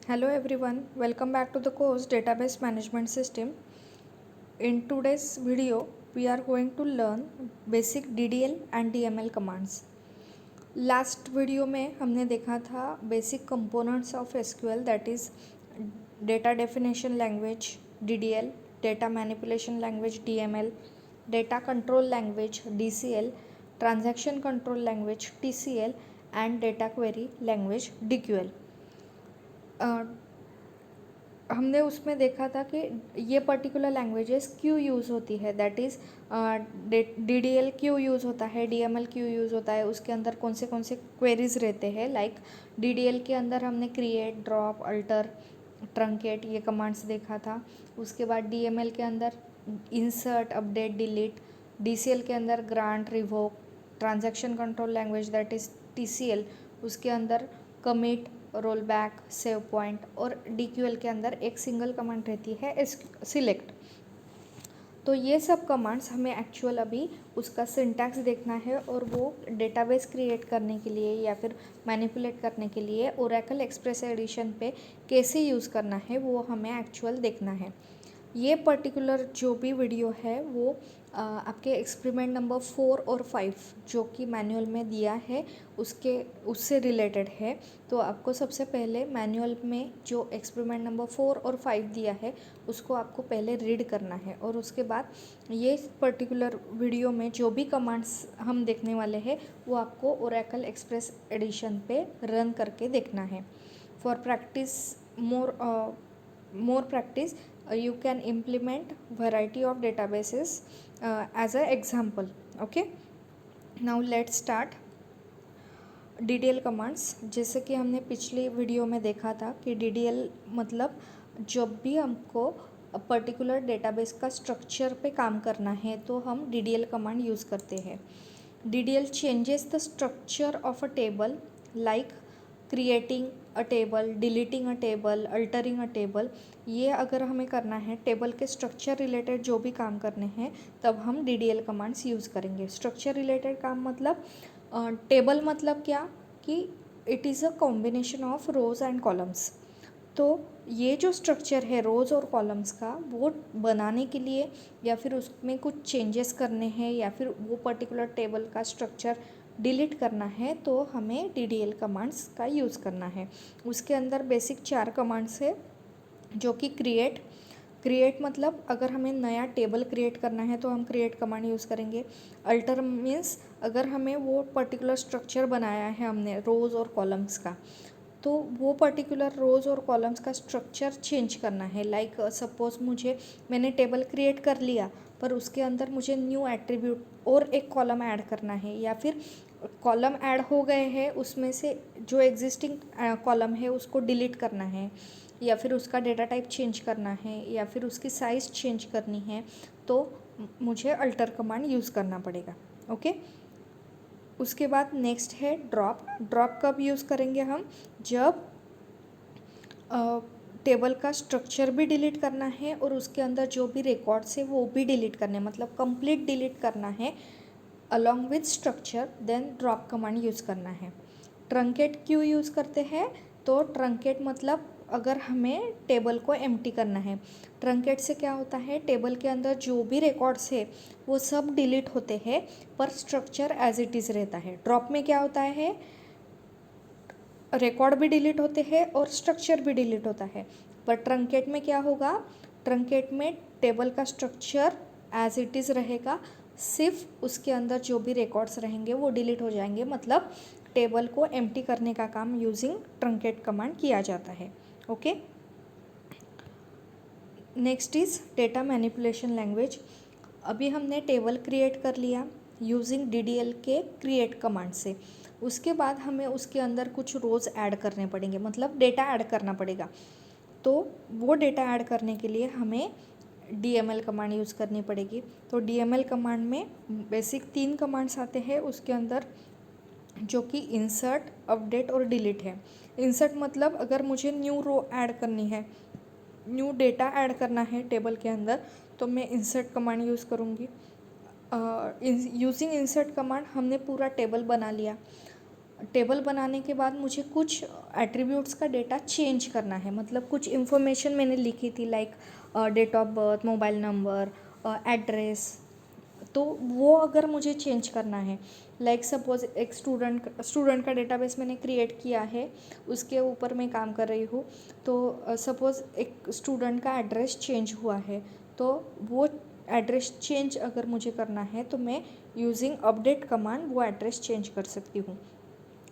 Hello everyone, welcome back to the course Database Management System. In today's video, we are going to learn basic DDL and DML commands. Last video में हमने देखा था basic components of SQL, that is data definition language DDL, data manipulation language DML, data control language DCL, transaction control language TCL and data query language DQL. हमने उसमें देखा था कि ये पर्टिकुलर लैंग्वेजेस क्यों यूज़ होती है, दैट इज़ DDL क्यों यूज़ होता है, DML क्यों यूज़ होता है, उसके अंदर कौन से क्वेरीज रहते हैं. लाइक DDL के अंदर हमने क्रिएट, ड्रॉप, अल्टर, ट्रंकेट ये कमांड्स देखा था. उसके बाद DML के अंदर इंसर्ट, अपडेट, डिलीट. DCL के अंदर grant, revoke. Transaction control language that is TCL, उसके अंदर commit, roll back, save point. और DQL के अंदर एक सिंगल कमांड रहती है सिलेक्ट. तो ये सब कमांड्स हमें एक्चुअल अभी उसका सिंटैक्स देखना है और वो डेटाबेस क्रिएट करने के लिए या फिर मैनिपुलेट करने के लिए ओरेकल एक्सप्रेस एडिशन पे कैसे यूज़ करना है वो हमें एक्चुअल देखना है. ये पर्टिकुलर जो भी वीडियो है वो आपके एक्सपेरिमेंट नंबर 4 और 5 जो कि मैनुअल में दिया है उससे रिलेटेड है. तो आपको सबसे पहले मैनुअल में जो एक्सपेरिमेंट नंबर 4 और 5 दिया है उसको आपको पहले रीड करना है और उसके बाद ये पर्टिकुलर वीडियो में जो भी कमांड्स हम देखने वाले हैं वो आपको ओरेकल एक्सप्रेस एडिशन पे रन करके देखना है. For practice more practice, you can implement variety of databases as a example. Okay, now let's start. DDL commands, जैसे कि हमने पिछली वीडियो में देखा था कि DDL मतलब जब भी हमको पर्टिकुलर डेटाबेस का स्ट्रक्चर पे काम करना है तो हम DDL कमांड यूज़ करते हैं. DDL changes the structure of a table like creating a table, deleting a table, altering a table. ये अगर हमें करना है टेबल के स्ट्रक्चर रिलेटेड जो भी काम करने हैं तब हम DDL कमांड्स यूज़ करेंगे. स्ट्रक्चर रिलेटेड काम मतलब टेबल मतलब क्या कि it is a combination of rows and columns. तो ये जो स्ट्रक्चर है रोज़ और कॉलम्स का वो बनाने के लिए या फिर उसमें कुछ चेंजेस करने हैं या फिर वो पर्टिकुलर टेबल का स्ट्रक्चर डिलीट करना है तो हमें DDL कमांड्स का यूज़ करना है. उसके अंदर बेसिक 4 कमांड्स है जो कि क्रिएट मतलब अगर हमें नया टेबल क्रिएट करना है तो हम क्रिएट कमांड यूज़ करेंगे. अल्टर मीन्स अगर हमें वो पर्टिकुलर स्ट्रक्चर बनाया है हमने रोज़ और कॉलम्स का तो वो पर्टिकुलर रोज़ और कॉलम्स का स्ट्रक्चर चेंज करना है. लाइक सपोज़ मैंने टेबल क्रिएट कर लिया पर उसके अंदर मुझे न्यू एट्रीब्यूट और एक कॉलम ऐड करना है या फिर कॉलम ऐड हो गए हैं उसमें से जो एग्जिस्टिंग कॉलम है उसको डिलीट करना है या फिर उसका डेटा टाइप चेंज करना है या फिर उसकी साइज़ चेंज करनी है तो मुझे अल्टर कमांड यूज़ करना पड़ेगा. ओके, उसके बाद नेक्स्ट है ड्रॉप कब यूज़ करेंगे हम, जब टेबल का स्ट्रक्चर भी डिलीट करना है और उसके अंदर जो भी रिकॉर्ड्स है वो भी डिलीट करने हैं, मतलब कंप्लीट डिलीट करना है along with structure, then drop command use करना है. ट्रंकेट क्यों यूज़ करते हैं, तो ट्रंकेट मतलब अगर हमें टेबल को एम्प्टी करना है. ट्रंकेट से क्या होता है, टेबल के अंदर जो भी रिकॉर्ड्स है वो सब डिलीट होते हैं पर स्ट्रक्चर एज इट इज़ रहता है. ड्रॉप में क्या होता है, रिकॉर्ड भी डिलीट होते हैं और स्ट्रक्चर भी डिलीट होता है. पर ट्रंकेट में क्या होगा, ट्रंकेट में टेबल का स्ट्रक्चर एज इट इज़ रहेगा, सिर्फ उसके अंदर जो भी रिकॉर्ड्स रहेंगे वो डिलीट हो जाएंगे. मतलब टेबल को एम्प्टी करने का काम यूजिंग ट्रंकेट कमांड किया जाता है. Okay, next is data manipulation language. अभी हमने टेबल क्रिएट कर लिया यूजिंग DDL के क्रिएट कमांड से. उसके बाद हमें उसके अंदर कुछ रोज़ ऐड करने पड़ेंगे, मतलब डेटा ऐड करना पड़ेगा. तो वो डेटा ऐड करने के लिए हमें DML कमांड यूज़ करनी पड़ेगी. तो DML कमांड में बेसिक 3 कमांड्स आते हैं उसके अंदर जो कि इंसर्ट, अपडेट और डिलीट है. इंसर्ट मतलब अगर मुझे न्यू रो ऐड करनी है, न्यू डेटा ऐड करना है टेबल के अंदर तो मैं इंसर्ट कमांड यूज़ करूँगी. यूजिंग इंसर्ट कमांड हमने पूरा टेबल बना लिया. टेबल बनाने के बाद मुझे कुछ एट्रीब्यूट्स का डेटा चेंज करना है, मतलब कुछ इन्फॉर्मेशन मैंने लिखी थी like date of birth, mobile number, address, तो वो अगर मुझे चेंज करना है, लाइक सपोज एक स्टूडेंट का डेटाबेस मैंने क्रिएट किया है, उसके ऊपर मैं काम कर रही हूँ, तो सपोज़ एक स्टूडेंट का एड्रेस चेंज हुआ है, तो वो एड्रेस चेंज अगर मुझे करना है तो मैं यूजिंग अपडेट कमांड वो एड्रेस चेंज कर सकती हूँ।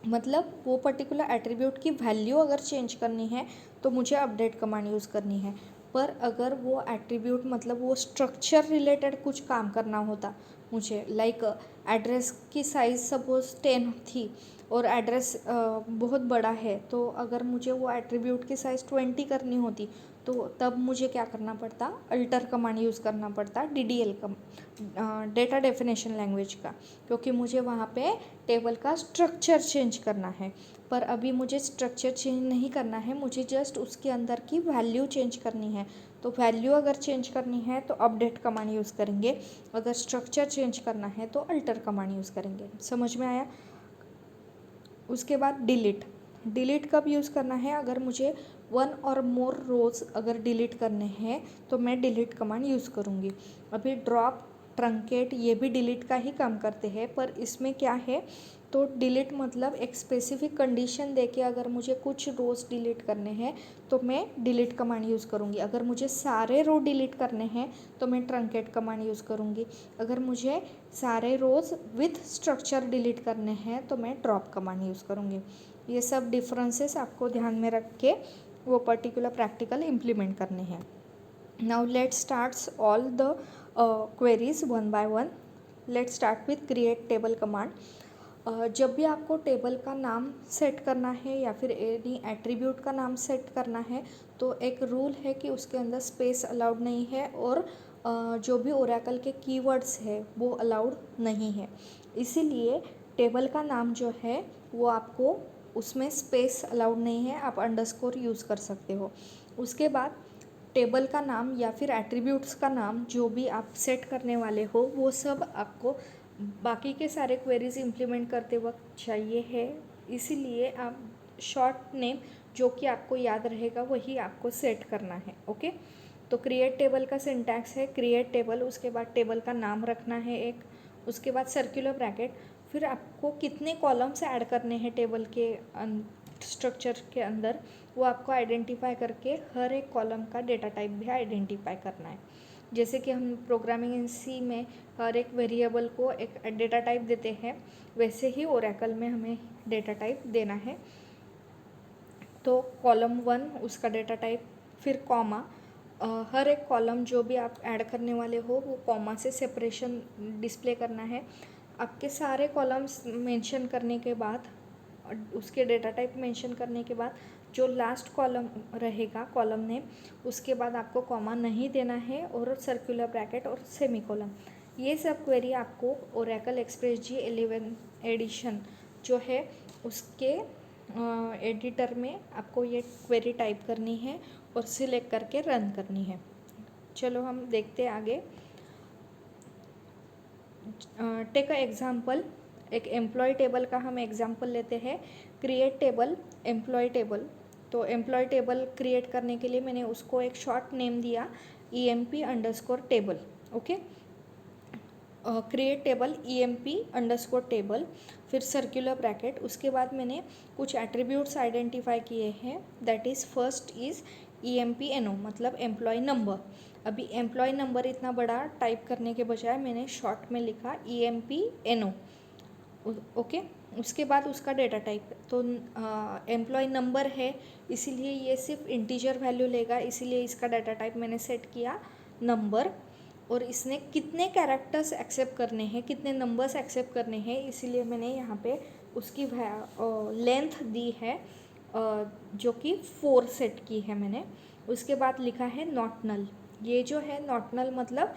मतलब वो पर्टिकुलर एट्रीब्यूट की वैल्यू अगर चेंज करनी है तो मुझे अपडेट कमांड यूज़ करनी है। पर अगर वो एट्रीब्यूट मतलब वो स्ट्रक्चर रिलेटेड कुछ काम करना होता मुझे, लाइक एड्रेस की साइज़ सपोज 10 थी और एड्रेस बहुत बड़ा है, तो अगर मुझे वो एट्रीब्यूट की साइज़ 20 करनी होती तो तब मुझे क्या करना पड़ता, अल्टर कमांड यूज़ करना पड़ता, DDL का, डेटा डेफिनेशन लैंग्वेज का, क्योंकि मुझे वहाँ पे टेबल का स्ट्रक्चर चेंज करना है। पर अभी मुझे स्ट्रक्चर चेंज नहीं करना है, मुझे जस्ट उसके अंदर की वैल्यू चेंज करनी है। तो वैल्यू अगर चेंज करनी है तो अपडेट कमांड यूज़ करेंगे, अगर स्ट्रक्चर चेंज करना है तो अल्टर कमांड यूज़ करेंगे। समझ में आया? उसके बाद डिलीट कब यूज़ करना है, अगर मुझे 1 और मोर रोज़ अगर डिलीट करने हैं तो मैं डिलीट कमांड यूज़ करूँगी। अभी ड्रॉप, ट्रंकेट ये भी डिलीट का ही काम करते हैं, पर इसमें क्या है, तो डिलीट मतलब एक स्पेसिफिक कंडीशन देके अगर मुझे कुछ रोज़ डिलीट करने हैं तो मैं डिलीट कमांड यूज़ करूँगी। अगर मुझे सारे रो डिलीट करने हैं तो मैं ट्रंकेट कमांड यूज़ करूँगी। अगर मुझे सारे रोज़ विथ स्ट्रक्चर डिलीट करने हैं तो मैं ड्रॉप कमांड यूज़ करूँगी। ये सब डिफरेंसेस आपको ध्यान में रख के वो पर्टिकुलर प्रैक्टिकल इम्प्लीमेंट करने हैं। Now let's starts all the queries one by one. Let's start with create table command. जब भी आपको टेबल का नाम सेट करना है या फिर एनी एट्रीब्यूट का नाम सेट करना है तो एक रूल है कि उसके अंदर स्पेस अलाउड नहीं है और जो भी ओरेकल के कीवर्ड्स है वो अलाउड नहीं है। इसीलिए टेबल का नाम जो है वो आपको उसमें स्पेस अलाउड नहीं है, आप अंडरस्कोर यूज़ कर सकते हो। उसके बाद टेबल का नाम या फिर एट्रीब्यूट्स का नाम जो भी आप सेट करने वाले हो वो सब आपको बाकी के सारे क्वेरीज इम्प्लीमेंट करते वक्त चाहिए है। इसीलिए आप शॉर्ट नेम जो कि आपको याद रहेगा वही आपको सेट करना है। ओके, तो क्रिएट टेबल का सिंटैक्स है क्रिएट टेबल, उसके बाद टेबल का नाम रखना है एक, उसके बाद सर्कुलर ब्रैकेट, फिर आपको कितने कॉलम्स ऐड करने हैं टेबल के स्ट्रक्चर के अंदर वो आपको आइडेंटिफाई करके हर एक कॉलम का डेटा टाइप भी आइडेंटिफाई करना है। जैसे कि हम प्रोग्रामिंग इन सी में हर एक वेरिएबल को एक डेटा टाइप देते हैं, वैसे ही ओरेकल में हमें डेटा टाइप देना है। तो कॉलम 1 उसका डेटा टाइप, फिर कॉमा, हर एक कॉलम जो भी आप ऐड करने वाले हो वो कॉमा से सेपरेशन डिस्प्ले करना है। आपके सारे कॉलम्स मेंशन करने के बाद उसके डेटा टाइप मेंशन करने के बाद जो लास्ट कॉलम रहेगा कॉलम नेम, उसके बाद आपको कॉमा नहीं देना है और सर्कुलर ब्रैकेट और सेमीकोलन। ये सब क्वेरी आपको ओरेकल एक्सप्रेस G11 एडिशन जो है उसके एडिटर में आपको ये क्वेरी टाइप करनी है और सिलेक्ट करके रन करनी है। चलो हम देखते हैं आगे। टेक अ एग्जाम्पल, एक एम्प्लॉय टेबल का हम एग्जाम्पल लेते हैं। क्रिएट टेबल एम्प्लॉय टेबल, तो एम्प्लॉय टेबल क्रिएट करने के लिए मैंने उसको एक शॉर्ट नेम दिया EMP_टेबल। ओके, क्रिएट टेबल EMP_टेबल, फिर सर्कुलर ब्रैकेट, उसके बाद मैंने कुछ एट्रीब्यूट्स आइडेंटिफाई किए हैं। That is first is EMP_NO मतलब एम्प्लॉय नंबर। अभी एम्प्लॉय नंबर इतना बड़ा टाइप करने के बजाय मैंने शॉर्ट में लिखा EMP_NO। ओके, उसके बाद उसका डेटा टाइप, तो एम्प्लॉय नंबर है इसीलिए ये सिर्फ इंटीजर वैल्यू लेगा, इसीलिए इसका डाटा टाइप मैंने सेट किया नंबर। और इसने कितने कैरेक्टर्स एक्सेप्ट करने हैं, कितने नंबर्स एक्सेप्ट करने हैं, इसीलिए मैंने यहाँ पे उसकी लेंथ दी है जो कि 4 सेट की है मैंने। उसके बाद लिखा है नॉट नल। ये जो है नॉट नल मतलब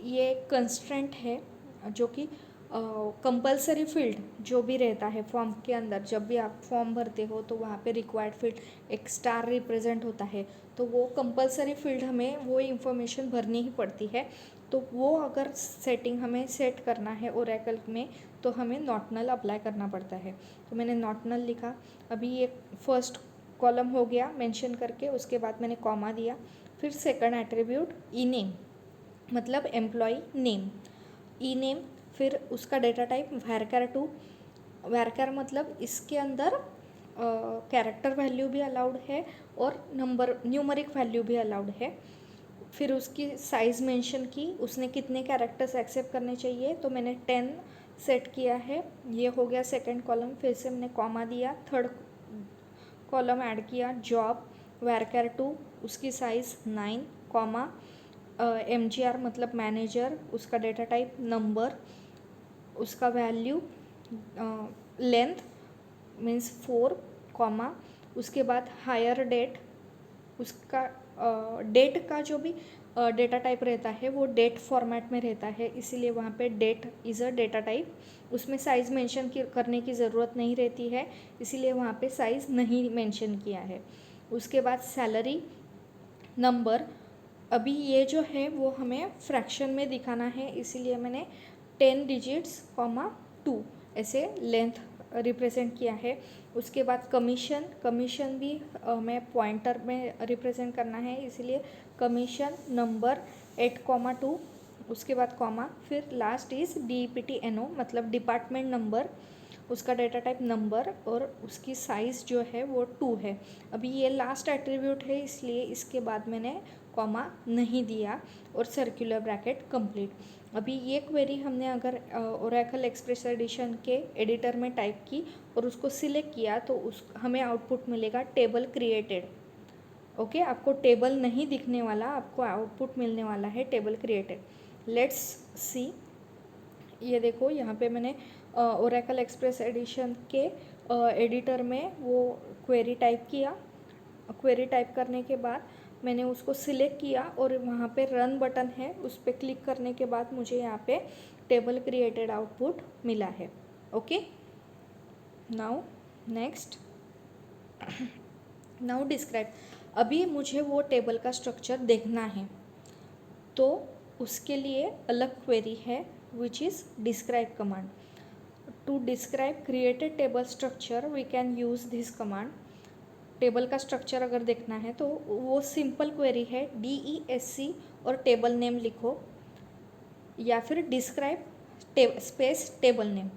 ये कंस्ट्रेंट है जो कि कंपलसरी फील्ड जो भी रहता है फॉर्म के अंदर, जब भी आप फॉर्म भरते हो तो वहाँ पे रिक्वायर्ड फील्ड एक स्टार रिप्रेजेंट होता है, तो वो कंपलसरी फील्ड हमें वो इन्फॉर्मेशन भरनी ही पड़ती है। तो वो अगर सेटिंग हमें सेट करना है ओरेकल में तो तो हमें नॉट नल अप्लाई करना पड़ता है। तो मैंने नॉट नल लिखा। अभी ये फर्स्ट कॉलम हो गया मेंशन करके, उसके बाद मैंने कॉमा दिया। फिर सेकंड एट्रीब्यूट ई नेम, मतलब एम्प्लॉय नेम, ई नेम। फिर उसका डेटा टाइप varchar2। varchar मतलब इसके अंदर कैरेक्टर वैल्यू भी अलाउड है और नंबर न्यूमरिक वैल्यू भी अलाउड है। फिर उसकी साइज़ मेंशन की, उसने कितने कैरेक्टर्स एक्सेप्ट करने चाहिए, तो मैंने 10 सेट किया है। ये हो गया सेकंड कॉलम। फिर से मैंने कॉमा दिया। थर्ड कॉलम ऐड किया, जॉब varchar2, उसकी साइज़ 9, कॉमा mgr मतलब मैनेजर, उसका डेटा टाइप नंबर, उसका वैल्यू लेंथ मीन्स 4, कॉमा उसके बाद हायर डेट, उसका डेट का जो भी डेटा टाइप रहता है वो डेट फॉर्मेट में रहता है, इसीलिए वहाँ पे that is a data type. उसमें साइज़ मेंशन करने की ज़रूरत नहीं रहती है, इसीलिए वहाँ पे साइज़ नहीं मेंशन किया है। उसके बाद सैलरी नंबर, अभी ये जो है वो हमें फ्रैक्शन में दिखाना है, इसीलिए मैंने 10 डिजिट्स कॉमा 2 ऐसे लेंथ रिप्रेजेंट किया है। उसके बाद कमीशन, कमीशन भी हमें पॉइंटर में रिप्रेजेंट करना है, इसलिए कमीशन नंबर 8,2, उसके बाद कॉमा। फिर लास्ट इज़ DEPTNO मतलब डिपार्टमेंट नंबर, उसका डेटा टाइप नंबर और उसकी साइज़ जो है वो 2 है। अभी ये लास्ट एट्रीब्यूट है, इसलिए इसके बाद मैंने कॉमा नहीं दिया और सर्कुलर ब्रैकेट कंप्लीट। अभी ये क्वेरी हमने अगर ओरेकल एक्सप्रेस एडिशन के एडिटर में टाइप की और उसको सिलेक्ट किया तो हमें आउटपुट मिलेगा टेबल क्रिएटेड। ओके, आपको टेबल नहीं दिखने वाला, आपको आउटपुट मिलने वाला है टेबल क्रिएटेड। लेट्स सी, ये देखो यहाँ पे मैंने ओरेकल एक्सप्रेस एडिशन के एडिटर में वो क्वेरी टाइप किया। क्वेरी टाइप करने के बाद मैंने उसको सिलेक्ट किया और वहाँ पे रन बटन है, उस पर क्लिक करने के बाद मुझे यहाँ पे टेबल क्रिएटेड आउटपुट मिला है। Okay, now next, now describe. अभी मुझे वो टेबल का स्ट्रक्चर देखना है, तो उसके लिए अलग क्वेरी है which is describe command. To describe created table structure we can use this command. Table का स्ट्रक्चर अगर देखना है तो वो सिंपल क्वेरी है, DESC और टेबल नेम लिखो, या फिर डिस्क्राइब स्पेस टेबल नेम।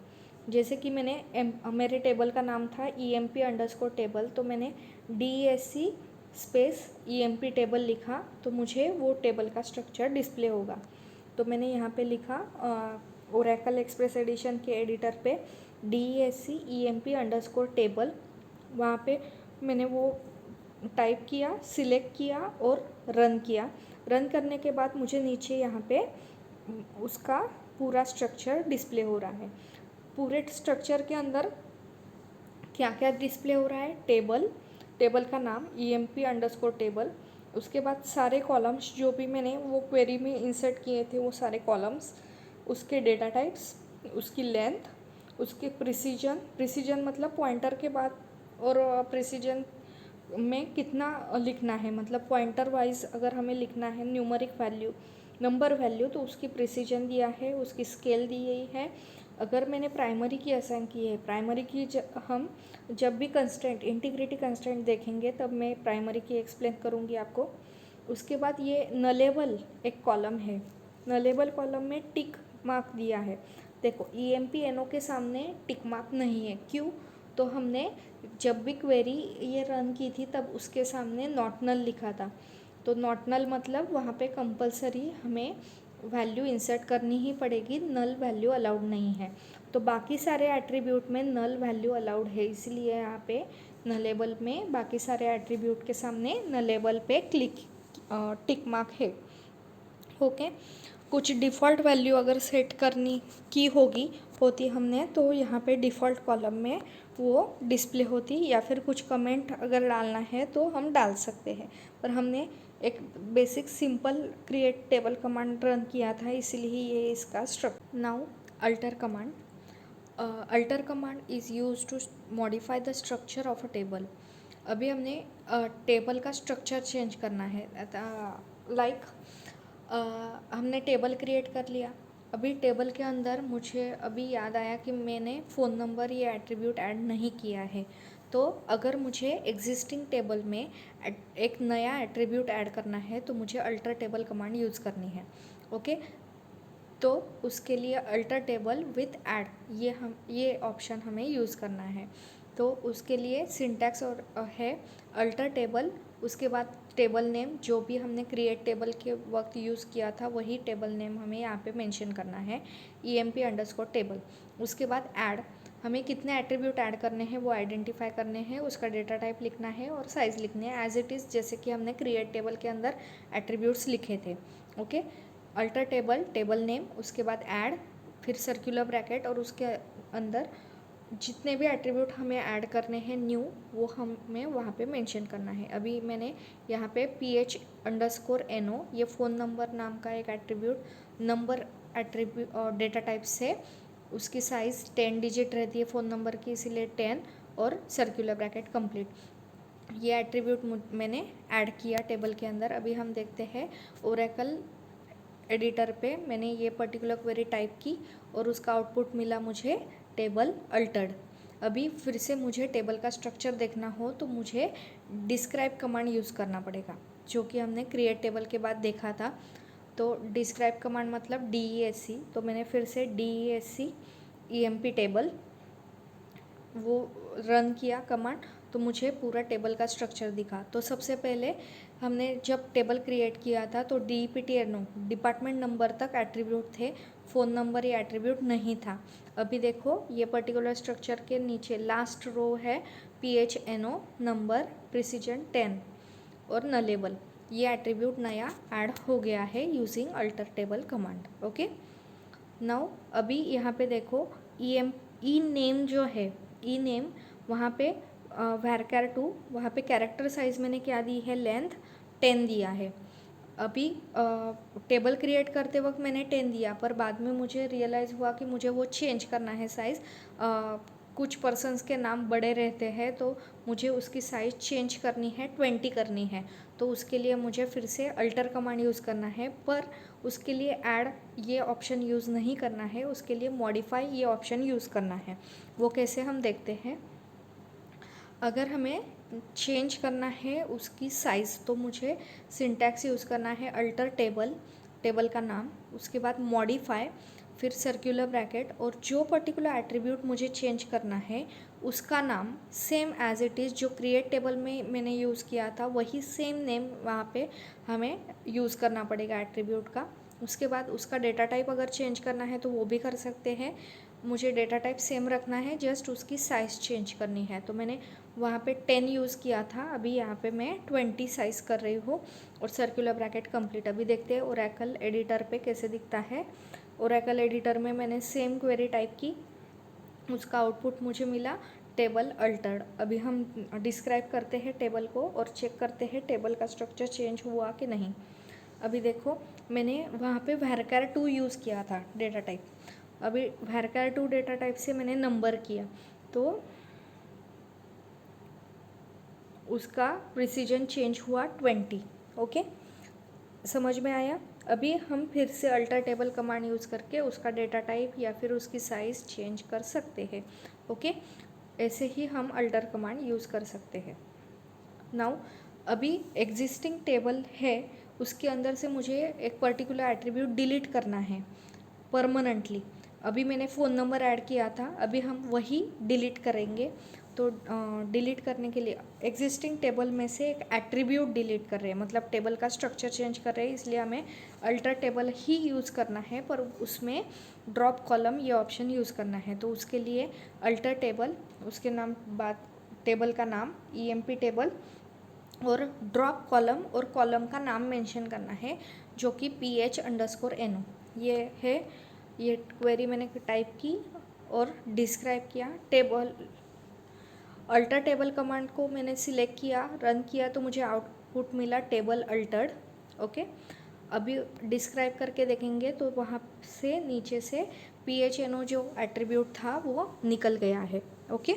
जैसे कि मेरे टेबल का नाम था EMP_टेबल, तो मैंने DESC स्पेस EMP टेबल लिखा, तो मुझे वो टेबल का स्ट्रक्चर डिस्प्ले होगा। तो मैंने यहाँ पे लिखा ओरेकल एक्सप्रेस एडिशन के एडिटर पे DESC EMP_टेबल, वहाँ पे मैंने वो टाइप किया, सिलेक्ट किया और रन किया। रन करने के बाद मुझे नीचे यहाँ पे उसका पूरा स्ट्रक्चर डिस्प्ले हो रहा है। पूरे स्ट्रक्चर के अंदर क्या क्या डिस्प्ले हो रहा है, टेबल का नाम EMP_टेबल, उसके बाद सारे कॉलम्स जो भी मैंने वो क्वेरी में इंसर्ट किए थे वो सारे कॉलम्स, उसके डेटा टाइप्स, उसकी लेंथ, उसके प्रिसीजन मतलब पॉइंटर के बाद, और प्रिसीजन में कितना लिखना है, मतलब पॉइंटर वाइज अगर हमें लिखना है न्यूमरिक वैल्यू, नंबर वैल्यू, तो उसकी प्रिसीजन दिया है, उसकी स्केल दी गई है। अगर मैंने प्राइमरी की असाइन की है, प्राइमरी की हम जब भी कंस्टेंट इंटीग्रिटी कंस्टेंट देखेंगे तब मैं प्राइमरी की एक्सप्लेन करूँगी आपको। उसके बाद ये नलेबल एक कॉलम है, नलेबल कॉलम में टिक मार्क दिया है। देखो EMP_NO के सामने टिक मार्क नहीं है, क्यों? तो हमने जब भी क्वेरी ये रन की थी तब उसके सामने नॉट नल लिखा था, तो नॉट नल मतलब वहाँ पे कंपलसरी हमें वैल्यू इंसर्ट करनी ही पड़ेगी, नल वैल्यू अलाउड नहीं है। तो बाकी सारे एट्रीब्यूट में नल वैल्यू अलाउड है, इसलिए यहाँ पे नलेबल में बाकी सारे एट्रीब्यूट के सामने नलेबल पे टिक मार्क है। ओके, कुछ डिफ़ॉल्ट वैल्यू अगर सेट करनी की होती हमने, तो यहाँ पे डिफ़ॉल्ट कॉलम में वो डिस्प्ले होती, या फिर कुछ कमेंट अगर डालना है तो हम डाल सकते हैं, पर हमने एक basic simple create table command run किया था, इसलिए ये इसका structure. Now alter command. Alter command is use to modify the structure of a table. अभी हमने टेबल का स्ट्रक्चर चेंज करना है, लाइक हमने टेबल क्रिएट कर लिया, अभी टेबल के अंदर मुझे अभी याद आया कि मैंने फ़ोन नंबर ये एट्रीब्यूट ऐड नहीं किया है। तो अगर मुझे एग्जिस्टिंग टेबल में एक नया एट्रीब्यूट ऐड करना है तो मुझे अल्टर टेबल कमांड यूज़ करनी है। ओके, तो उसके लिए अल्टर टेबल विथ ऐड ये ऑप्शन हमें यूज़ करना है। तो उसके लिए सिंटैक्स और है अल्टर टेबल, उसके बाद टेबल नेम जो भी हमने क्रिएट टेबल के वक्त यूज़ किया था वही टेबल नेम हमें यहाँ पे मेंशन करना है, emp_टेबल। उसके बाद ऐड, हमें कितने एट्रीब्यूट ऐड करने हैं वो आइडेंटिफाई करने हैं, उसका डेटा टाइप लिखना है और साइज़ लिखने हैं एज इट इज़, जैसे कि हमने क्रिएट टेबल के अंदर एट्रीब्यूट्स लिखे थे। Okay, alter table, table name, उसके बाद ऐड, फिर सर्कुलर ब्रैकेट और उसके अंदर जितने भी एट्रीब्यूट हमें ऐड करने हैं न्यू वो हमें वहाँ पे मेंशन करना है। अभी मैंने यहाँ पे ph_no ये फ़ोन नंबर नाम का एक एट्रीब्यूट नंबर एट्रीब्यूट और डेटा टाइप से, उसकी साइज़ 10 डिजिट रहती है फ़ोन नंबर की, इसीलिए 10 और सर्कुलर ब्रैकेट कंप्लीट। ये एट्रीब्यूट मैंने ऐड किया टेबल के अंदर। अभी हम देखते हैं ओरेकल एडिटर पे मैंने ये पर्टिकुलर क्वेरी टाइप की और उसका आउटपुट मिला मुझे टेबल अल्टर्ड। अभी फिर से मुझे टेबल का स्ट्रक्चर देखना हो तो मुझे डिस्क्राइब कमांड यूज़ करना पड़ेगा, जो कि हमने क्रिएट टेबल के बाद देखा था। तो डिस्क्राइब कमांड मतलब DESC, तो मैंने फिर से DESC EMP टेबल वो रन किया कमांड, तो मुझे पूरा टेबल का स्ट्रक्चर दिखा। तो सबसे पहले हमने जब टेबल क्रिएट किया था तो DPTNO डिपार्टमेंट नंबर तक एट्रीब्यूट थे, फ़ोन नंबर ये एट्रीब्यूट नहीं था। अभी देखो ये पर्टिकुलर स्ट्रक्चर के नीचे लास्ट रो है PHNO नंबर प्रिसीजन 10 और नलेबल, ये एट्रीब्यूट नया ऐड हो गया है using alter table command. Okay, now अभी यहाँ पे देखो ई नेम जो है, ई नेम वहाँ पे varchar2 वहाँ पे कैरेक्टर साइज़ मैंने क्या दी है, लेंथ 10 दिया है। अभी टेबल क्रिएट करते वक्त मैंने 10 दिया, पर बाद में मुझे रियलाइज़ हुआ कि मुझे वो चेंज करना है साइज़। कुछ पर्सन्स के नाम बड़े रहते हैं तो मुझे उसकी साइज़ चेंज करनी है, 20 करनी है। तो उसके लिए मुझे फिर से अल्टर कमांड यूज़ करना है, पर उसके लिए ऐड ये ऑप्शन यूज़ नहीं करना है, उसके लिए मॉडिफाई ये ऑप्शन यूज़ करना है। वो कैसे हम देखते हैं। अगर हमें चेंज करना है उसकी साइज़ तो मुझे सिंटैक्स यूज़ करना है अल्टर टेबल, टेबल का नाम, उसके बाद मॉडिफाई, फिर सर्कुलर ब्रैकेट और जो पर्टिकुलर एट्रीब्यूट मुझे चेंज करना है उसका नाम सेम एज इट इज़ जो क्रिएट टेबल में मैंने यूज़ किया था वही सेम नेम वहाँ पे हमें यूज़ करना पड़ेगा एट्रीब्यूट का। उसके बाद उसका डेटा टाइप अगर चेंज करना है तो वो भी कर सकते हैं। मुझे डेटा टाइप सेम रखना है, जस्ट उसकी साइज़ चेंज करनी है। तो मैंने वहाँ पे 10 यूज़ किया था, अभी यहाँ पे मैं 20 साइज़ कर रही हूँ और सर्कुलर ब्रैकेट कंप्लीट। अभी देखते हैं ओरेकल एडिटर पे कैसे दिखता है। ओरेकल एडिटर में मैंने सेम क्वेरी टाइप की, उसका आउटपुट मुझे मिला टेबल अल्टर्ड। अभी हम डिस्क्राइब करते हैं टेबल को और चेक करते हैं टेबल का स्ट्रक्चर चेंज हुआ कि नहीं। अभी देखो मैंने वहाँ पे varchar2 यूज़ किया था डेटा टाइप। अभी varchar2 डेटा टाइप से मैंने नंबर किया तो उसका प्रिसीजन चेंज हुआ 20। ओके, समझ में आया। अभी हम फिर से अल्टर टेबल कमांड यूज़ करके उसका डेटा टाइप या फिर उसकी साइज़ चेंज कर सकते हैं। ओके, ऐसे ही हम अल्टर कमांड यूज़ कर सकते हैं। नाउ अभी एग्जिस्टिंग टेबल है उसके अंदर से मुझे एक पर्टिकुलर एट्रीब्यूट डिलीट करना है परमानेंटली। अभी मैंने फ़ोन नंबर ऐड किया था, अभी हम वही डिलीट करेंगे। तो डिलीट करने के लिए एग्जिस्टिंग टेबल में से एक एट्रीब्यूट डिलीट कर रहे हैं, मतलब टेबल का स्ट्रक्चर चेंज कर रहे हैं, इसलिए हमें अल्टर टेबल ही यूज़ करना है, पर उसमें ड्रॉप कॉलम ये ऑप्शन यूज़ करना है। तो उसके लिए अल्टर टेबल, उसके नाम बाद टेबल का नाम EMP टेबल और ड्रॉप कॉलम और कॉलम का नाम मेंशन करना है जो कि ph_no ये है। ये क्वेरी मैंने टाइप की और डिस्क्राइब किया। टेबल अल्टर टेबल कमांड को मैंने सिलेक्ट किया, रन किया तो मुझे आउटपुट मिला टेबल अल्टर्ड। ओके, अभी डिस्क्राइब करके देखेंगे तो वहाँ से नीचे से PHNO जो एट्रीब्यूट था वो निकल गया है। ओके,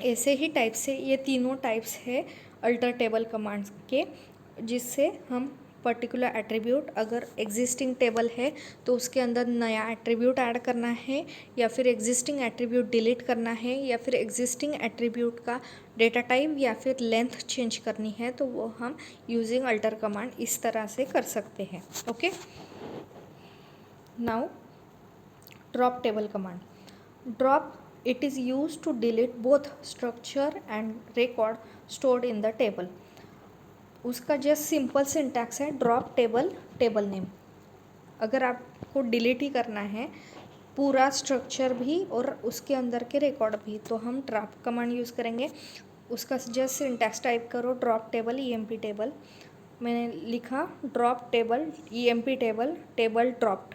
ऐसे ही टाइप से ये तीनों टाइप्स है अल्टर टेबल कमांड्स के, जिससे हम पर्टिकुलर एट्रीब्यूट, अगर एग्जिस्टिंग टेबल है तो उसके अंदर नया एट्रीब्यूट ऐड करना है, या फिर एग्जिस्टिंग एट्रीब्यूट डिलीट करना है, या फिर एग्जिस्टिंग एट्रीब्यूट का डेटा टाइप या फिर लेंथ चेंज करनी है, तो वो हम यूजिंग अल्टर कमांड इस तरह से कर सकते हैं. Okay, now drop table command. Drop, it is used to delete both structure and record stored in the table. उसका जस्ट सिंपल सिंटैक्स है ड्रॉप टेबल टेबल नेम. अगर आपको डिलीट ही करना है पूरा स्ट्रक्चर भी और उसके अंदर के रिकॉर्ड भी, तो हम ड्रॉप कमांड यूज़ करेंगे. उसका जस्ट सिंटैक्स टाइप करो ड्रॉप टेबल EMP टेबल. मैंने लिखा drop table EMP table table dropped,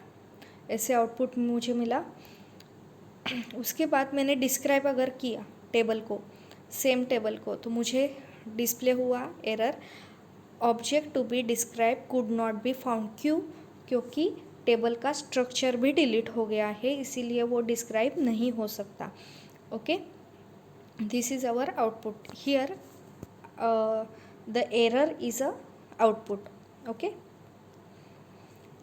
ऐसे आउटपुट मुझे मिला. उसके बाद मैंने डिस्क्राइब अगर किया टेबल को, सेम टेबल को, तो मुझे डिस्प्ले हुआ error object to be describe could not be found. क्योंकि टेबल का स्ट्रक्चर भी डिलीट हो गया है, इसीलिए वो डिस्क्राइब नहीं हो सकता. Okay, this is our output. Here the error is a output. Okay,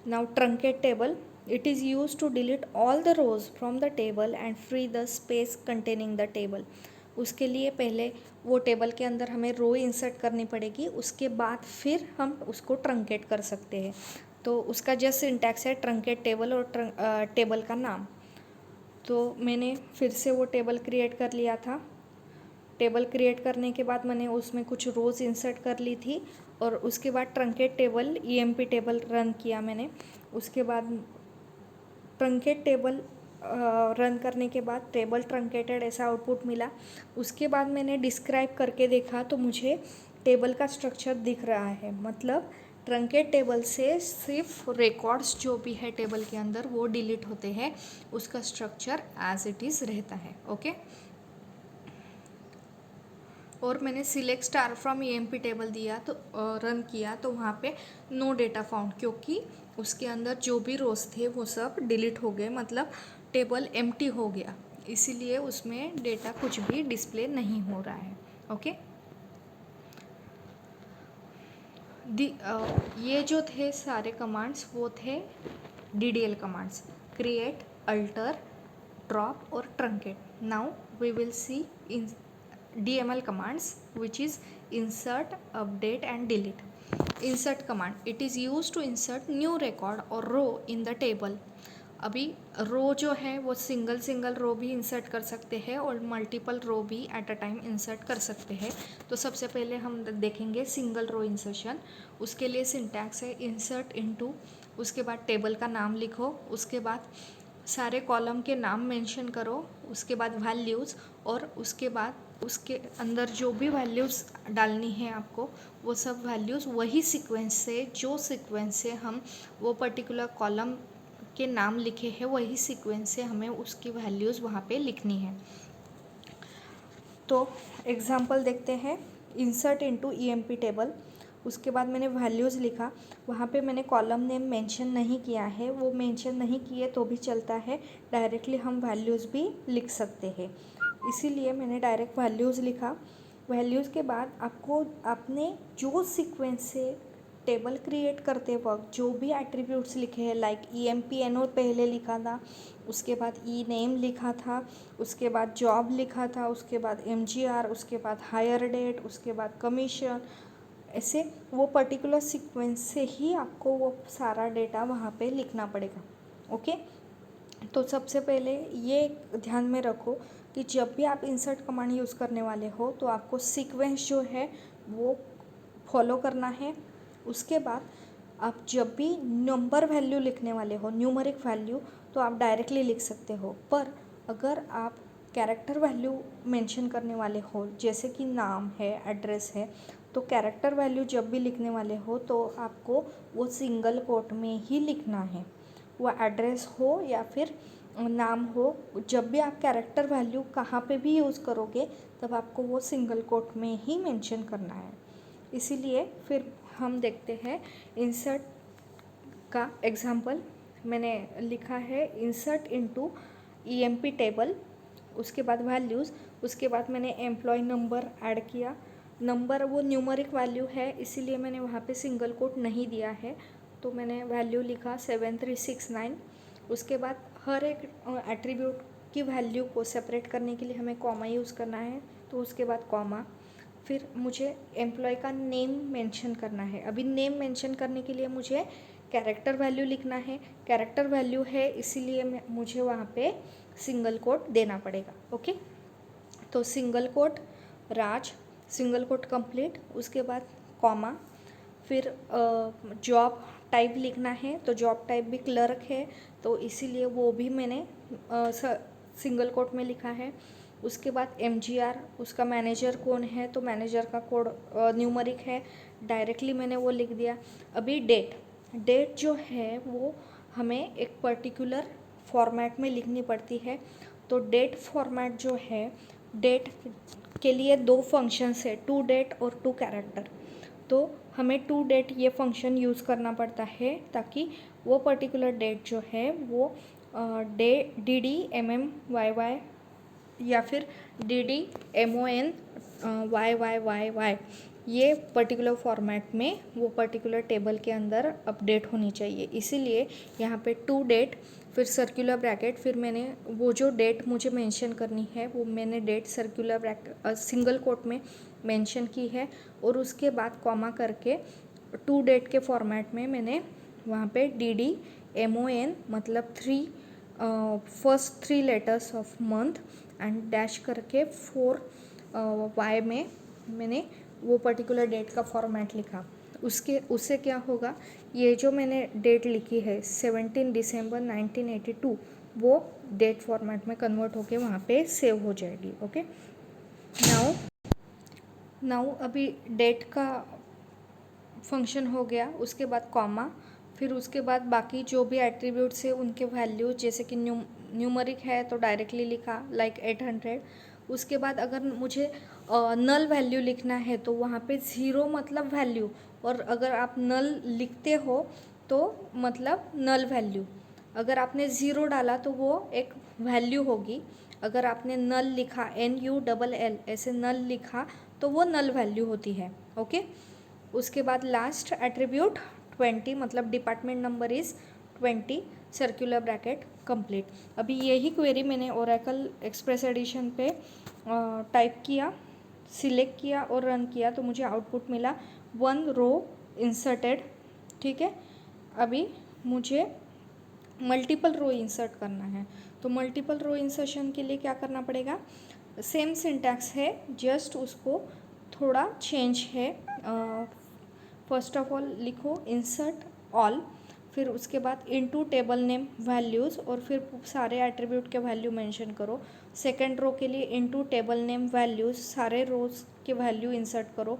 now truncate table. It is used to delete all the rows from the table and free the space containing the table. उसके लिए पहले वो table के अंदर हमें रो insert करनी पड़ेगी, उसके बाद फिर हम उसको ट्रंकेट कर सकते हैं. तो उसका जस्ट सिंटैक्स है ट्रंकेट टेबल और टेबल का नाम. तो मैंने फिर से वो टेबल क्रिएट कर लिया था. टेबल क्रिएट करने के बाद मैंने उसमें कुछ रोज़ इंसर्ट कर ली थी, और उसके बाद truncate table EMP table run किया मैंने. उसके बाद ट्रंकेट टेबल रन करने के बाद टेबल ट्रंकेटेड ऐसा आउटपुट मिला. उसके बाद मैंने डिस्क्राइब करके देखा तो मुझे टेबल का स्ट्रक्चर दिख रहा है. मतलब ट्रंकेट टेबल से सिर्फ रिकॉर्ड्स जो भी है टेबल के अंदर वो डिलीट होते हैं, उसका स्ट्रक्चर एज इट इज़ रहता है. ओके, और मैंने select star from EMP table दिया तो रन किया तो वहाँ पे नो डेटा फाउंड, क्योंकि उसके अंदर जो भी रोज थे वो सब डिलीट हो गए. मतलब टेबल एम्प्टी हो गया, इसीलिए उसमें डेटा कुछ भी डिस्प्ले नहीं हो रहा है. ओके, ये जो थे सारे कमांड्स वो थे DDL commands, create, alter, drop और truncate. Now we will see in DML commands, which is insert, update and delete. Insert command, it is used to insert new record or row in the table. अभी रो जो है वो single row भी insert कर सकते हैं और multiple रो भी एट अ टाइम इंसर्ट कर सकते हैं. तो सबसे पहले हम देखेंगे सिंगल रो इंसर्शन. उसके लिए सिंटैक्स है इंसर्ट इनटू, उसके बाद टेबल का नाम लिखो, उसके बाद सारे कॉलम के नाम मेंशन करो, उसके बाद वैल्यूज़, और उसके बाद उसके अंदर जो भी वैल्यूज़ डालनी है आपको वो सब वैल्यूज़ वही सीक्वेंस से, जो सीक्वेंस से हम वो पर्टिकुलर कॉलम के नाम लिखे हैं वही सीक्वेंस से हमें उसकी वैल्यूज़ वहाँ पे लिखनी है. तो एग्जांपल देखते हैं. Insert into EMP table. उसके बाद मैंने वैल्यूज़ लिखा, वहाँ पे मैंने कॉलम नेम मेंशन नहीं किया है. वो मेंशन नहीं किए तो भी चलता है, डायरेक्टली हम वैल्यूज़ भी लिख सकते हैं, इसीलिए मैंने डायरेक्ट वैल्यूज़ लिखा. वैल्यूज़ के बाद आपको आपने जो सीक्वेंस से टेबल क्रिएट करते वक्त जो भी एट्रीब्यूट्स लिखे हैं, लाइक EMP पहले लिखा था, उसके बाद नेम लिखा था, उसके बाद जॉब लिखा था, उसके बाद MGR, उसके बाद हायर डेट, उसके बाद कमीशन, ऐसे वो पर्टिकुलर सीक्वेंस से ही आपको वो सारा डेटा वहाँ पे लिखना पड़ेगा. ओके, तो सबसे पहले ये ध्यान में रखो कि जब भी आप इंसर्ट कमांड यूज़ करने वाले हो तो आपको सीक्वेंस जो है वो फॉलो करना है. उसके बाद आप जब भी नंबर वैल्यू लिखने वाले हो, न्यूमरिक वैल्यू, तो आप डायरेक्टली लिख सकते हो. पर अगर आप कैरेक्टर वैल्यू मेंशन करने वाले हो, जैसे कि नाम है, एड्रेस है, तो कैरेक्टर वैल्यू जब भी लिखने वाले हो तो आपको वो सिंगल कोट में ही लिखना है. वो एड्रेस हो या फिर नाम हो, जब भी आप कैरेक्टर वैल्यू कहाँ पे भी यूज़ करोगे तब आपको वो सिंगल कोट में ही मेंशन करना है. इसीलिए फिर हम देखते हैं इंसर्ट का एग्जांपल. मैंने लिखा है इंसर्ट इनटू EMP टेबल, उसके बाद वैल्यूज़, उसके बाद मैंने एम्प्लॉय नंबर ऐड किया, नंबर वो न्यूमरिक वैल्यू है, इसीलिए मैंने वहाँ पे सिंगल कोट नहीं दिया है, तो मैंने वैल्यू लिखा 7369। उसके बाद हर एक एट्रीब्यूट की वैल्यू को सेपरेट करने के लिए हमें कॉमा यूज़ करना है, तो उसके बाद कॉमा, फिर मुझे एम्प्लॉय का नेम मेंशन करना है। अभी नेम मेंशन करने के लिए मुझे कैरेक्टर वैल्यू लिखना है, कैरेक्टर वैल्यू है इसीलिए मुझे वहाँ पे सिंगल कोट देना पड़ेगा। ओके, तो सिंगल कोट राज, सिंगल कोट कंप्लीट, उसके बाद कॉमा, फिर जॉब टाइप लिखना है, तो जॉब टाइप भी क्लर्क है, तो इसीलिए वो भी मैंने सिंगल कोट में लिखा है। उसके बाद MGR, उसका मैनेजर कौन है, तो मैनेजर का कोड न्यूमरिक है, डायरेक्टली मैंने वो लिख दिया। अभी डेट, डेट जो है वो हमें एक पर्टिकुलर फॉर्मेट में लिखनी पड़ती है, तो डेट फॉर्मेट जो है, डेट के लिए 2 फंक्शंस है, टू डेट और टू कैरेक्टर, तो हमें टू डेट ये फंक्शन यूज़ करना पड़ता है ताकि वो पर्टिकुलर डेट जो है वो DDMMYY या फिर DDMONYYYY ये पर्टिकुलर फॉर्मेट में वो पर्टिकुलर टेबल के अंदर अपडेट होनी चाहिए। इसीलिए यहाँ पे टू डेट, फिर सर्कुलर ब्रैकेट, फिर मैंने वो जो डेट मुझे मेंशन करनी है वो मैंने date circular bracket single quote में मेंशन की है, और उसके बाद कॉमा करके टू डेट के फॉर्मेट में मैंने वहाँ पे DDMON मतलब first 3 letters of month and dash करके 4 Y में मैंने वो पर्टिकुलर डेट का फॉर्मेट लिखा। उससे क्या होगा, ये जो मैंने डेट लिखी है 17 दिसंबर 1982 वो डेट फॉर्मेट में कन्वर्ट होके वहाँ पे सेव हो जाएगी। ओके, नाउ अभी डेट का फंक्शन हो गया, उसके बाद कॉमा, फिर उसके बाद बाकी जो भी एट्रीब्यूट्स है उनके वैल्यू, जैसे कि न्यूमरिक है तो डायरेक्टली लिखा लाइक 800। उसके बाद अगर मुझे नल वैल्यू लिखना है तो वहाँ पे 0 मतलब वैल्यू, और अगर आप नल लिखते हो तो मतलब नल वैल्यू। अगर आपने 0 डाला तो वो एक वैल्यू होगी, अगर आपने नल लिखा NULL ऐसे नल लिखा तो वो नल वैल्यू होती है। ओके, उसके बाद लास्ट एट्रीब्यूट 20 मतलब department number is 20 circular bracket complete. अभी यही क्वेरी मैंने ओरेकल एक्सप्रेस एडिशन पे टाइप किया, सिलेक्ट किया और रन किया, तो मुझे आउटपुट मिला 1 रो इंसर्टेड। ठीक है, अभी मुझे मल्टीपल रो इंसर्ट करना है, तो मल्टीपल रो इंसर्शन के लिए क्या करना पड़ेगा, सेम सिंटैक्स है, जस्ट उसको थोड़ा चेंज है। फर्स्ट ऑफ ऑल लिखो इंसर्ट ऑल, फिर उसके बाद इनटू टेबल नेम वैल्यूज़, और फिर सारे एट्रीब्यूट के वैल्यू मेंशन करो। सेकेंड रो के लिए इनटू टेबल नेम वैल्यूज़, सारे रोज़ के वैल्यू इंसर्ट करो।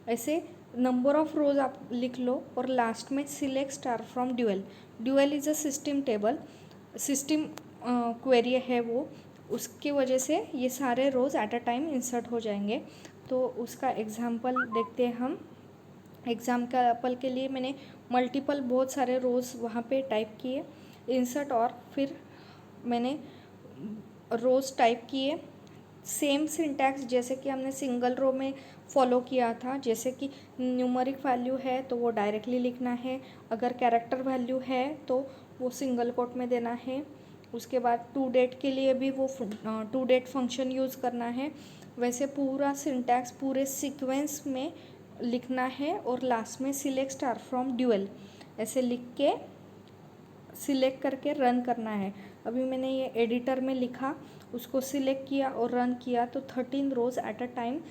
ऐसे नंबर ऑफ रोज आप लिख लो, और लास्ट में select star from dual. Dual is a system table, system query है वो, उसकी वजह से ये सारे रोज़ एट अ टाइम इंसर्ट हो जाएंगे। तो उसका एग्जाम्पल देखते हैं हम। एग्जाम्पल के लिए मैंने मल्टीपल बहुत सारे रोज़ वहाँ पे टाइप किए, इंसर्ट, और फिर मैंने रोज़ टाइप किए, सेम सिंटैक्स जैसे कि हमने सिंगल रो में फॉलो किया था। जैसे कि न्यूमरिक वैल्यू है तो वो डायरेक्टली लिखना है, अगर कैरेक्टर वैल्यू है तो वो सिंगल कोट में देना है। उसके बाद टू डेट के लिए भी वो टू डेट फंक्शन यूज़ करना है। वैसे पूरा सिंटैक्स पूरे सीक्वेंस में लिखना है, और लास्ट में सिलेक्ट स्टार फ्रॉम ड्यूएल ऐसे लिख के सिलेक्ट करके रन करना है। अभी मैंने ये एडिटर में लिखा, उसको सिलेक्ट किया और रन किया, तो 13 रोज़ एट अ टाइम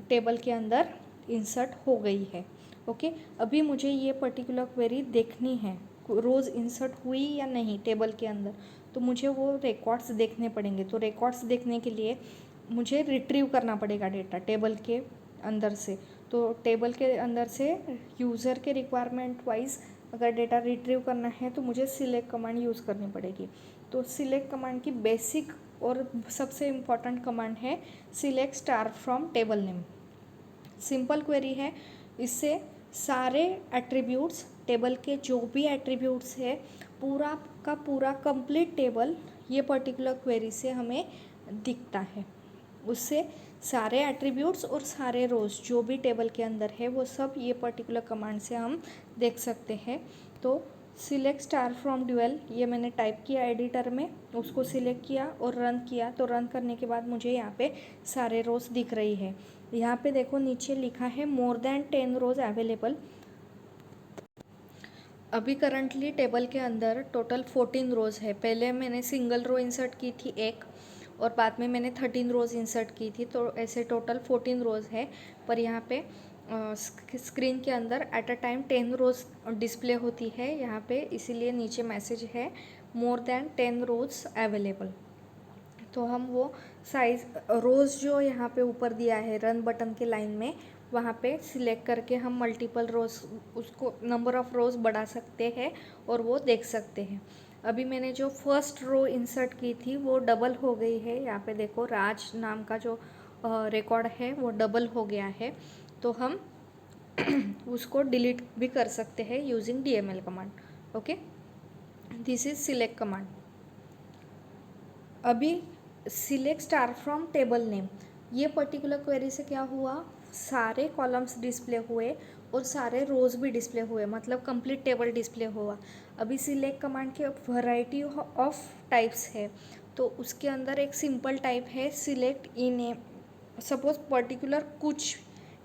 टेबल के अंदर इंसर्ट हो गई है। ओके, अभी मुझे ये पर्टिकुलर क्वेरी देखनी है, रोज़ इंसर्ट हुई या नहीं टेबल के अंदर, तो मुझे वो रिकॉर्ड्स देखने पड़ेंगे। तो रिकॉर्ड्स देखने के लिए मुझे रिट्रीव करना पड़ेगा डेटा टेबल के अंदर से। तो टेबल के अंदर से यूज़र के रिक्वायरमेंट वाइज अगर डेटा रिट्रीव करना है तो मुझे सिलेक्ट कमांड यूज़ करनी पड़ेगी। तो सिलेक्ट कमांड की बेसिक और सबसे इम्पॉर्टेंट कमांड है select star from table name. Simple query है, इससे सारे एट्रीब्यूट्स टेबल के जो भी एट्रीब्यूट्स है पूरा का पूरा कंप्लीट टेबल ये पर्टिकुलर क्वेरी से हमें दिखता है। उससे सारे एट्रीब्यूट्स और सारे रोज जो भी टेबल के अंदर है वो सब ये पर्टिकुलर कमांड से हम देख सकते हैं। तो सिलेक्ट स्टार फ्रॉम ड्यूअल ये मैंने टाइप किया एडिटर में, उसको सिलेक्ट किया और रन किया। तो रन करने के बाद मुझे यहाँ पे सारे रोज दिख रही है। यहाँ पे देखो नीचे लिखा है मोर देन 10 रोज अवेलेबल। अभी करंटली टेबल के अंदर टोटल 14 रोज़ है। पहले मैंने सिंगल रो इंसर्ट की थी एक, और बाद में मैंने 13 रोज़ इंसर्ट की थी, तो ऐसे टोटल 14 रोज़ है। पर यहाँ पे स्क्रीन के अंदर at a time 10 rows display होती है यहाँ पे, इसीलिए नीचे मैसेज है मोर देन 10 रोज़ अवेलेबल। तो हम वो साइज़ रोज़ जो यहाँ पे ऊपर दिया है रन बटन के लाइन में, वहाँ पे सिलेक्ट करके हम मल्टीपल रोज़ उसको नंबर ऑफ़ रोज़ बढ़ा सकते हैं और वो देख सकते हैं। अभी मैंने जो फर्स्ट रो इंसर्ट की थी वो डबल हो गई है। यहाँ पे देखो राज नाम का जो रिकॉर्ड है वो डबल हो गया है। तो हम उसको डिलीट भी कर सकते हैं using DML command. Okay, this is select command. अभी select star from table name, ये पर्टिकुलर क्वेरी से क्या हुआ, सारे कॉलम्स डिस्प्ले हुए और सारे रोज भी डिस्प्ले हुए, मतलब कंप्लीट टेबल डिस्प्ले हुआ। अभी सिलेक्ट कमांड के वैरायटी ऑफ टाइप्स है, तो उसके अंदर एक सिंपल टाइप है सिलेक्ट ई नेम। सपोज पर्टिकुलर कुछ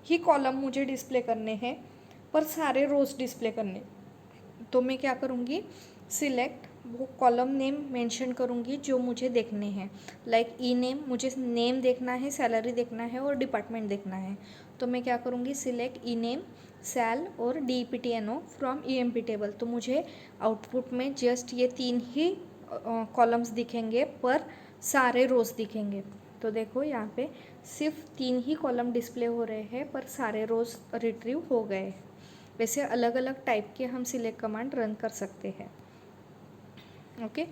ही कॉलम मुझे डिस्प्ले करने हैं पर सारे रोज डिस्प्ले करने, तो मैं क्या करूँगी, सिलेक्ट वो कॉलम नेम मेंशन करूँगी जो मुझे देखने हैं। लाइक ई नेम, मुझे नेम देखना है, सैलरी देखना है और डिपार्टमेंट देखना है। तो मैं क्या करूँगी, सिलेक्ट ई नेम सैल और DEPTNO फ्रॉम EMP टेबल। तो मुझे आउटपुट में जस्ट ये 3 ही कॉलम्स दिखेंगे पर सारे रोज दिखेंगे। तो देखो यहाँ पे सिर्फ 3 ही कॉलम डिस्प्ले हो रहे हैं पर सारे रोज रिट्रीव हो गए। वैसे अलग अलग टाइप के हम सिलेक्ट कमांड रन कर सकते हैं। Okay,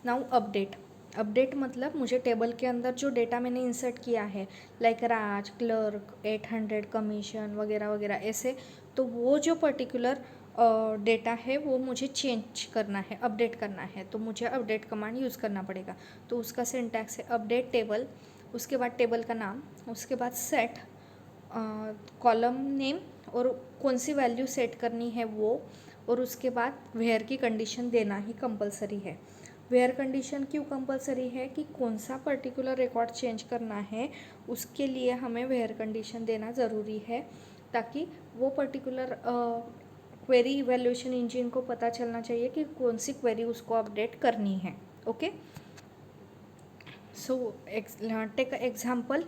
now update. अपडेट मतलब मुझे टेबल के अंदर जो डेटा मैंने इंसर्ट किया है लाइक राज, क्लर्क, 800 कमीशन वगैरह वगैरह ऐसे, तो वो जो पर्टिकुलर डेटा है वो मुझे चेंज करना है, अपडेट करना है। तो मुझे अपडेट कमांड यूज़ करना पड़ेगा। तो उसका सिंटैक्स है अपडेट टेबल, उसके बाद टेबल का नाम, उसके बाद सेट कॉलम नेम और कौन सी वैल्यू सेट करनी है वो, और उसके बाद वेयर की कंडीशन देना ही कंपलसरी है। वेयर कंडीशन क्यों कंपलसरी है कि कौन सा पर्टिकुलर रिकॉर्ड चेंज करना है उसके लिए हमें वेयर कंडीशन देना ज़रूरी है, ताकि वो पर्टिकुलर क्वेरी इवैल्यूएशन इंजन को पता चलना चाहिए कि कौन सी क्वेरी उसको अपडेट करनी है। Okay, so take example.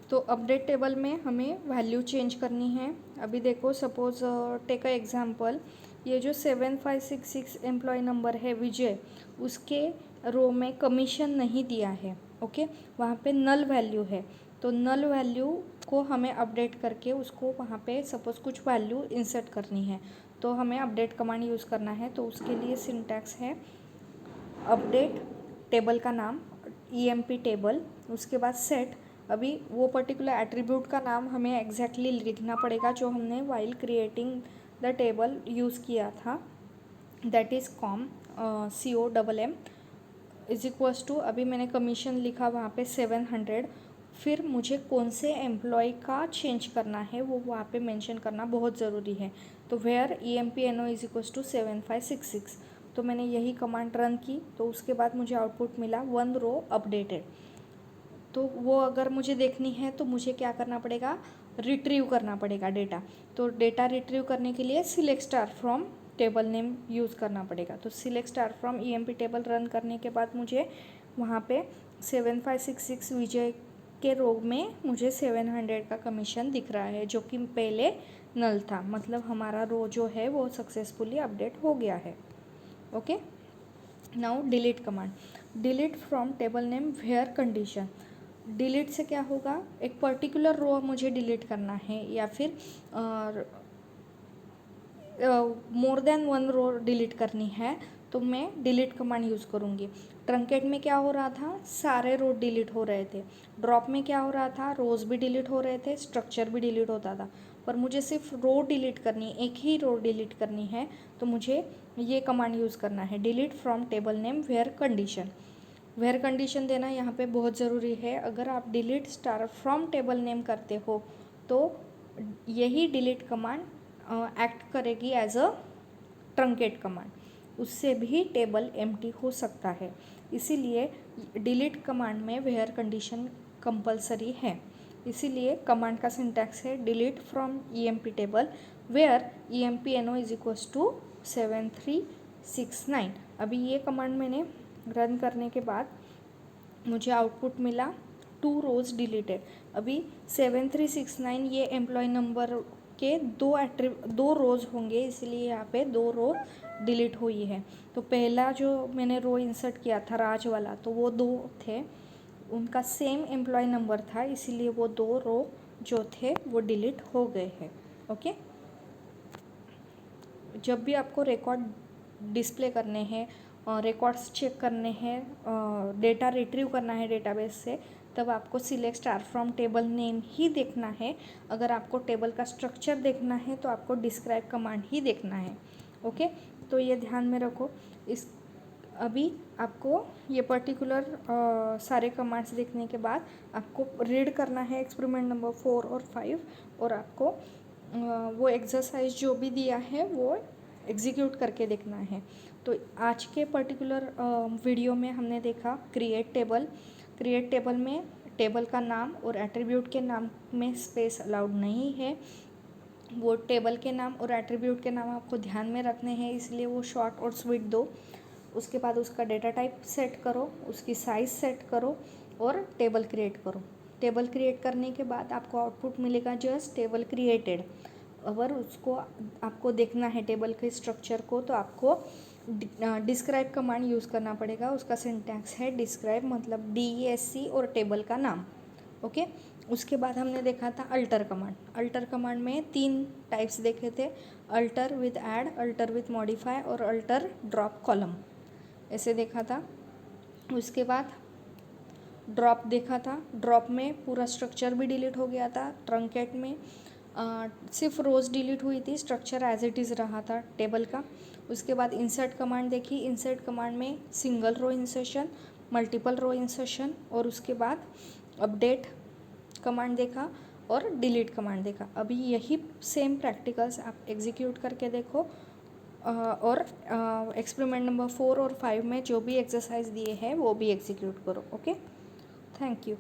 तो अपडेट टेबल में हमें वैल्यू चेंज करनी है। अभी देखो सपोज टेक अ एग्जांपल, ये जो 7566 एम्प्लॉय नंबर है विजय, उसके रो में कमीशन नहीं दिया है। ओके, वहाँ पे नल वैल्यू है। तो नल वैल्यू को हमें अपडेट करके उसको वहाँ पे सपोज कुछ वैल्यू इंसर्ट करनी है, तो हमें अपडेट कमांड यूज़ करना है। तो उसके लिए सिंटैक्स है अपडेट टेबल का नाम EMP टेबल, उसके बाद सेट। अभी वो पर्टिकुलर एट्रीब्यूट का नाम हमें एग्जैक्टली लिखना पड़ेगा जो हमने while creating the table use किया था, that is comm COMM is equals to, अभी मैंने कमीशन लिखा वहाँ पे 700। फिर मुझे कौन से एम्प्लॉय का चेंज करना है वो वहाँ पे मेंशन करना बहुत ज़रूरी है। तो where EMPNO is equals to 7566। तो मैंने यही कमांड रन की, तो उसके बाद मुझे आउटपुट मिला 1 रो अपडेटेड। तो वो अगर मुझे देखनी है तो मुझे क्या करना पड़ेगा, रिट्रीव करना पड़ेगा डेटा। तो डेटा रिट्रीव करने के लिए select star from table name use करना पड़ेगा। तो select star from EMP table run करने के बाद मुझे वहाँ पे 7566 विजय के रो में मुझे 700 का कमीशन दिख रहा है, जो कि पहले नल था, मतलब हमारा रो जो है वो सक्सेसफुली अपडेट हो गया है। Okay, now delete command. Delete from table name where condition. Delete से क्या होगा, एक पर्टिकुलर रो मुझे डिलीट करना है या फिर मोर देन 1 रो डिलीट करनी है, तो मैं डिलीट कमांड यूज़ करूँगी। ट्रंकेट में क्या हो रहा था, सारे रो डिलीट हो रहे थे। ड्रॉप में क्या हो रहा था, रोज भी डिलीट हो रहे थे, स्ट्रक्चर भी डिलीट होता था। पर मुझे सिर्फ रो डिलीट करनी है, एक ही रो डिलीट करनी है, तो मुझे ये कमांड यूज़ करना है, delete from table name where condition. Where condition देना यहाँ पे बहुत ज़रूरी है। अगर आप delete star from table name करते हो तो यही डिलीट कमांड एक्ट करेगी एज अ ट्रंकेट कमांड, उससे भी टेबल एम्प्टी हो सकता है। इसीलिए डिलीट कमांड में वेयर कंडीशन कंपलसरी है। इसीलिए कमांड का सिंटैक्स है delete from EMP table where EMP NO is to 7369। अभी ये कमांड मैंने रन करने के बाद मुझे आउटपुट मिला 2 रोज डिलीटेड। अभी 7369 ये एम्प्लॉय नंबर के दो रोज होंगे, इसलिए यहाँ पे 2 रो डिलीट हुई है। तो पहला जो मैंने रो इंसर्ट किया था राज वाला, तो वो 2 थे, उनका सेम एम्प्लॉय नंबर था, इसीलिए वो 2 रो जो थे वो डिलीट हो गए हैं। ओके, जब भी आपको रिकॉर्ड डिस्प्ले करने हैं, रिकॉर्ड्स चेक करने हैं, डेटा रिट्रीव करना है डेटाबेस से, तब आपको select star from table name ही देखना है। अगर आपको टेबल का स्ट्रक्चर देखना है तो आपको डिस्क्राइब कमांड ही देखना है। ओके, तो ये ध्यान में रखो। इस अभी आपको ये पर्टिकुलर सारे कमांड्स देखने के बाद आपको रीड करना है एक्सपेरिमेंट नंबर 4 और 5, और आपको वो एक्सरसाइज जो भी दिया है वो एग्जीक्यूट करके देखना है। तो आज के पर्टिकुलर वीडियो में हमने देखा क्रिएट टेबल। क्रिएट टेबल में टेबल का नाम और एट्रीब्यूट के नाम में स्पेस अलाउड नहीं है। वो टेबल के नाम और एट्रीब्यूट के नाम आपको ध्यान में रखने हैं, इसलिए वो शॉर्ट और स्वीट दो। उसके बाद उसका डेटा टाइप सेट करो, उसकी साइज़ सेट करो और टेबल क्रिएट करो। टेबल क्रिएट करने के बाद आपको आउटपुट मिलेगा जस्ट टेबल क्रिएटेड। अगर उसको आपको देखना है टेबल के स्ट्रक्चर को, तो आपको डिस्क्राइब कमांड यूज़ करना पड़ेगा। उसका सिंटैक्स है डिस्क्राइब, मतलब DESC और टेबल का नाम। ओके, उसके बाद हमने देखा था अल्टर कमांड। अल्टर कमांड में 3 टाइप्स देखे थे, alter with add, alter with modify और अल्टर ड्रॉप कॉलम, ऐसे देखा था। उसके बाद ड्रॉप देखा था। ड्रॉप में पूरा स्ट्रक्चर भी डिलीट हो गया था। ट्रंकेट में सिर्फ रोज़ डिलीट हुई थी, स्ट्रक्चर एज इट इज़ रहा था टेबल का। उसके बाद इंसर्ट कमांड देखी। इंसर्ट कमांड में सिंगल रो इंसर्शन, मल्टीपल रो इंसर्शन, और उसके बाद अपडेट कमांड देखा और डिलीट कमांड देखा। अभी यही सेम प्रैक्टिकल्स आप एग्जीक्यूट करके देखो, और एक्सपेरिमेंट नंबर 4 और 5 में जो भी एक्सरसाइज दिए हैं वो भी एग्जीक्यूट करो। Okay, thank you.